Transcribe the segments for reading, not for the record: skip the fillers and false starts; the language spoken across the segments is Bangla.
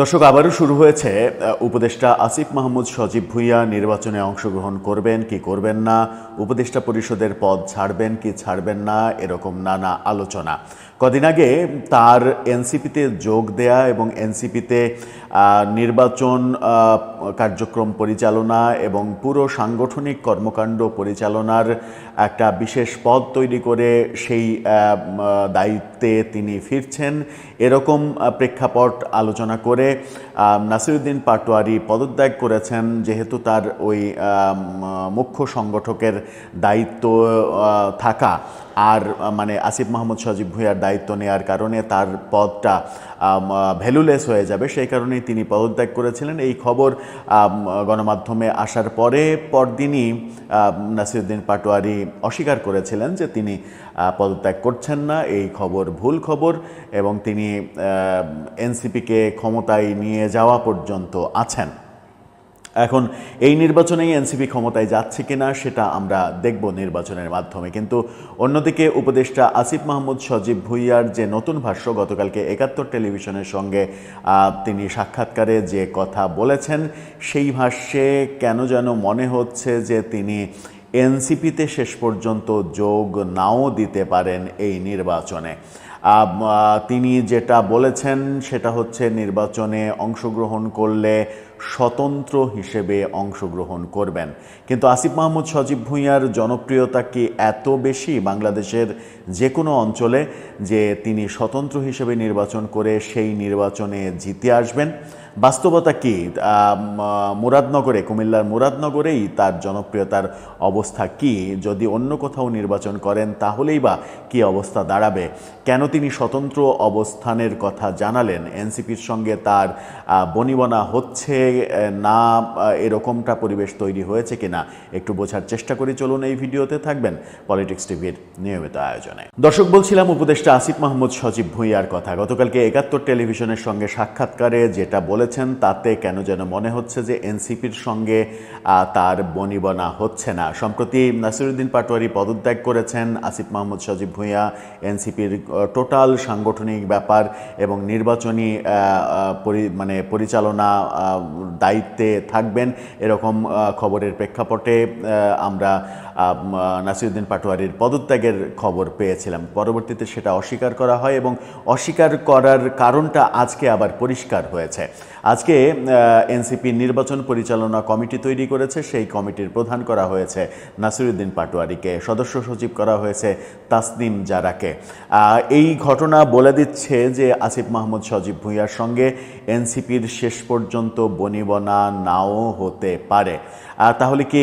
দর্শক, আবারও শুরু হয়েছে উপদেষ্টা আসিফ মাহমুদ সজীব ভুঁইয়া নির্বাচনে অংশগ্রহণ করবেন কি করবেন না, উপদেষ্টা পরিষদের পদ ছাড়বেন কি ছাড়বেন না, এরকম নানা আলোচনা। কদিন আগে তার এনসিপিতে যোগ দেয়া এবং এনসিপিতে নির্বাচন কার্যক্রম পরিচালনা এবং পুরো সাংগঠনিক কর্মকাণ্ড পরিচালনার একটা বিশেষ পদ তৈরি করে সেই দায়িত্বে তিনি ফিরছেন, এরকম প্রেক্ষাপট আলোচনা করে নাসিরউদ্দিন পাটোয়ারি পদত্যাগ করেছেন। যেহেতু তার ওই মুখ্য সংগঠকের দায়িত্ব থাকা আর মানে আসিফ মাহমুদ সজীব ভুঁইয়ার দায়িত্ব নেওয়ার কারণে তার পদটা ভ্যালুলেস হয়ে যাবে, সেই কারণেই তিনি পদত্যাগ করেছিলেন। এই খবর গণমাধ্যমে আসার পরদিনই নাসিরউদ্দিন পাটোয়ারি অস্বীকার করেছিলেন যে তিনি পদত্যাগ করছেন না, এই খবর ভুল খবর, এবং তিনি এনসিপিকে ক্ষমতায় নিয়ে যাওয়া পর্যন্ত আছেন। এখন এই নির্বাচনেই এনসিপি ক্ষমতায় যাচ্ছে কিনা সেটা আমরা দেখব নির্বাচনের মাধ্যমে। কিন্তু অন্যদিকে উপদেষ্টা আসিফ মাহমুদ সজীব ভুঁইয়ার যে নতুন ভাষ্য, গতকালকে ৭১ টেলিভিশনের সঙ্গে তিনি সাক্ষাৎকারে যে কথা বলেছেন, সেই ভাষ্যে কেন যেন মনে হচ্ছে যে তিনি এনসিপিতে শেষ পর্যন্ত যোগ নাও দিতে পারেন এই নির্বাচনে। তিনি যেটা বলেছেন সেটা হচ্ছে নির্বাচনে অংশগ্রহণ করলে স্বতন্ত্র হিসেবে অংশগ্রহণ করবেন। কিন্তু আসিফ মাহমুদ সজীব ভুঁইয়ার জনপ্রিয়তা কি এত বেশি বাংলাদেশের যে কোনো অঞ্চলে যে তিনি স্বতন্ত্র হিসেবে নির্বাচন করে সেই নির্বাচনে জিতে আসবেন? বাস্তবতা কি? মুরাদনগরে, কুমিল্লার মুরাদনগরেই তার জনপ্রিয়তার অবস্থা কি? যদি অন্য কোথাও নির্বাচন করেন তাহলেই বা কী অবস্থা দাঁড়াবে? কেন তিনি স্বতন্ত্র অবস্থানের কথা জানালেন? এনসিপির সঙ্গে তার বনিবনা হচ্ছে না, এরকমটা পরিবেশ তৈরি হয়েছে কিনা একটু বোঝার চেষ্টা করি। চলুন এই ভিডিওতে থাকবেন পলিটিক্স টিভির নিয়মিত আয়োজনে। দর্শক, বলছিলাম উপদেষ্টা আসিফ মাহমুদ সজীব ভুঁইয়ার কথা। গতকালকে ৭১ টেলিভিশনের সঙ্গে সাক্ষাৎকারে যেটা বলেছেন তাতে কেন যেন মনে হচ্ছে যে এনসিপির সঙ্গে তার বনিবনা হচ্ছে না। সম্প্রতি নাসিরউদ্দিন পাটোয়ারি পদত্যাগ করেছেন, আসিফ মাহমুদ সজীব ভুঁইয়া এনসিপির টোটাল সাংগঠনিক ব্যাপার এবং নির্বাচনী পরিচালনা দায়িত্বে থাকবেন, এরকম খবরের প্রেক্ষাপটে আমরা নাসিরউদ্দিন পাটোয়ারির পদত্যাগের খবর পেয়েছিলাম। পরবর্তীতে সেটা অস্বীকার করা হয় এবং অস্বীকার করার কারণটা আজকে আবার পরিষ্কার হয়েছে। আজকে এনসিপি নির্বাচন পরিচালনা কমিটি তৈরি করেছে, সেই কমিটির প্রধান করা হয়েছে নাসিরউদ্দিন পাটোয়ারিকে, সদস্য সচিব করা হয়েছে তাসনিম জারাকে। এই ঘটনা বলে দিচ্ছে যে আসিফ মাহমুদ সজীব ভুঁইয়ার সঙ্গে এনসিপির শেষ পর্যন্ত বনিবনা নাও হতে পারে। তাহলে কি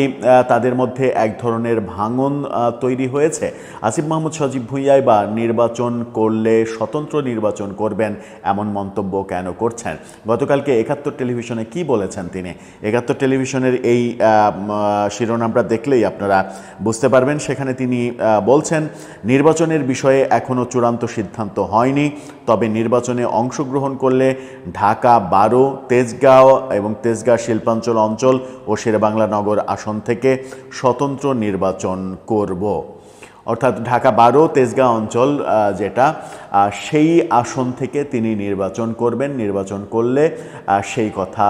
তাদের মধ্যে এক ধরনের ভাঙন তৈরি হয়েছে? আসিফ মাহমুদ সজীব ভুঁইয়াই বা নির্বাচন করলে স্বতন্ত্র নির্বাচন করবেন এমন মন্তব্য কেন করছেন? গতকালকে ৭১ টেলিভিশনে কি বলেছেন তিনি? ৭১ টেলিভিশনের এই শিরোনামটা দেখলেই আপনারা বুঝতে পারবেন। সেখানে তিনি বলছেন, নির্বাচনের বিষয়ে এখনও চূড়ান্ত সিদ্ধান্ত হয়নি, তবে নির্বাচনে অংশগ্রহণ করলে ঢাকা 12, তেজগাঁও এবং তেজগাঁ শিল্পাঞ্চল অঞ্চল ও শেরেবাংলা নগর আসন থেকে স্বতন্ত্র নির্বাচন করব। অর্থাৎ ঢাকা 12, তেজগাঁ অঞ্চল যেটা, সেই আসন থেকে তিনি নির্বাচন করবেন। নির্বাচন করলে সেই কথা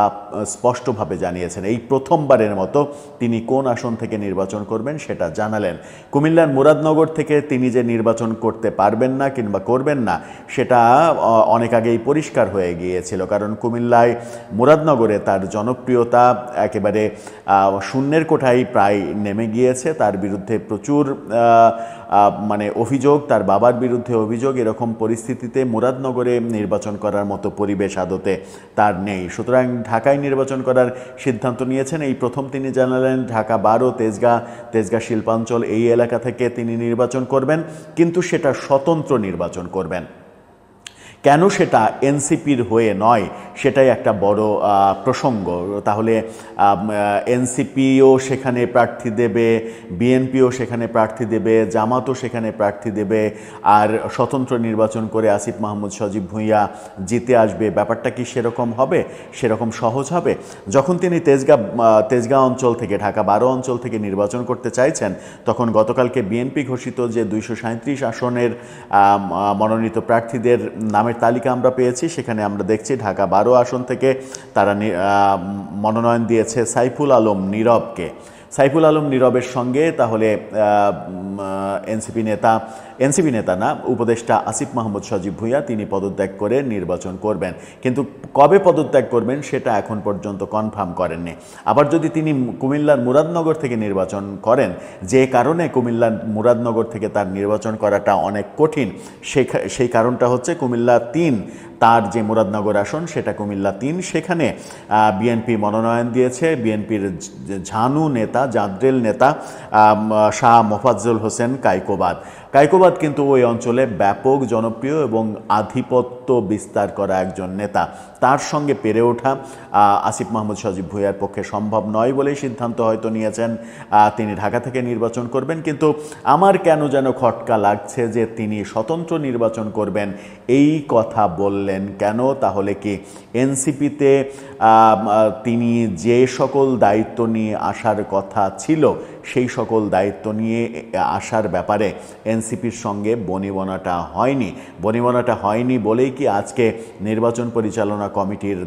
স্পষ্টভাবে জানিয়েছেন। এই প্রথমবারের মতো তিনি কোন আসন থেকে নির্বাচন করবেন সেটা জানালেন। কুমিল্লার মুরাদনগর থেকে তিনি যে নির্বাচন করতে পারবেন না কিংবা করবেন না সেটা অনেক আগেই পরিষ্কার হয়ে গিয়েছিল, কারণ কুমিল্লায় মুরাদনগরে তার জনপ্রিয়তা একেবারে শূন্যের কোঠায় প্রায় নেমে গিয়েছে। তার বিরুদ্ধে প্রচুর অভিযোগ, তার বাবার বিরুদ্ধে অভিযোগ। এরকম পরিস্থিতিতে মুরাদনগরে নির্বাচন করার মতো পরিবেশ আদতে তার নেই। সুতরাং ঢাকায় নির্বাচন করার সিদ্ধান্ত নিয়েছেন। এই প্রথম তিনি জানালেন ঢাকা 12, তেজগাঁ শিল্পাঞ্চল এই এলাকা থেকে তিনি নির্বাচন করবেন, কিন্তু সেটা স্বতন্ত্র নির্বাচন করবেন। কেন সেটা এনসিপির হয়ে নয় সেটাই একটা বড় প্রসঙ্গ। তাহলে এনসিপিও সেখানে প্রার্থী দেবে, বিএনপিও সেখানে প্রার্থী দেবে, জামাতও সেখানে প্রার্থী দেবে, আর স্বতন্ত্র নির্বাচন করে আসিফ মাহমুদ সজীব ভুঁইয়া জিতে আসবে। ব্যাপারটা কি সেরকম হবে? সেরকম সহজ হবে? যখন তিনি তেজগাঁ অঞ্চল থেকে, ঢাকা 12 অঞ্চল থেকে নির্বাচন করতে চাইছেন, তখন গতকালকে বিএনপি ঘোষিত যে 237 আসনের মনোনীত প্রার্থীদের নামের নামের তালিকা আমরা পেয়েছি, সেখানে আমরা দেখছি ঢাকা 12 আসন থেকে তারা মনোনয়ন দিয়েছে সাইফুল আলম নীরবকে। সাইফুল আলম নীরবের সঙ্গে তাহলে এনসিপি নেতা না, উপদেষ্টা আসিফ মাহমুদ সজীব ভুঁইয়া তিনি পদত্যাগ করে নির্বাচন করবেন, কিন্তু কবে পদত্যাগ করবেন সেটা এখন পর্যন্ত কনফার্ম করেননি। আবার যদি তিনি কুমিল্লার মুরাদনগর থেকে নির্বাচন করেন, যে কারণে কুমিল্লার মুরাদনগর থেকে তার নির্বাচন করাটা অনেক কঠিন, সেই কারণটা হচ্ছে কুমিল্লা 3, তার যে মুরাদনগর আসন সেটা কুমিল্লা 3, সেখানে বিএনপি মনোনয়ন দিয়েছে বিএনপির ঝানু নেতা, জাদ্রেল নেতা শাহ মোফাজ্জল হোসেন কায়কোবাদ কিন্তু ওই অঞ্চলে ব্যাপক জনপ্রিয় এবং আধিপত্য বিস্তার করা একজন নেতা। তার সঙ্গে পেরে ওঠা আসিফ মাহমুদ সজীব ভুঁইয়ার পক্ষে সম্ভব নয় বলেই সিদ্ধান্ত হয়তো নিয়েছেন তিনি ঢাকা থেকে নির্বাচন করবেন। কিন্তু আমার কেন যেন খটকা লাগছে যে তিনি স্বতন্ত্র নির্বাচন করবেন, এই কথা বললেন কেন? তাহলে কি এনসিপিতে তিনি যে সকল দায়িত্ব নিয়ে আসার কথা ছিল সেই সকল দায়িত্ব নিয়ে আসার ব্যাপারে এনসিপির সঙ্গে বনিবনাটা হয়নি বলেই কি আজকে নির্বাচন পরিচালনা কমিটির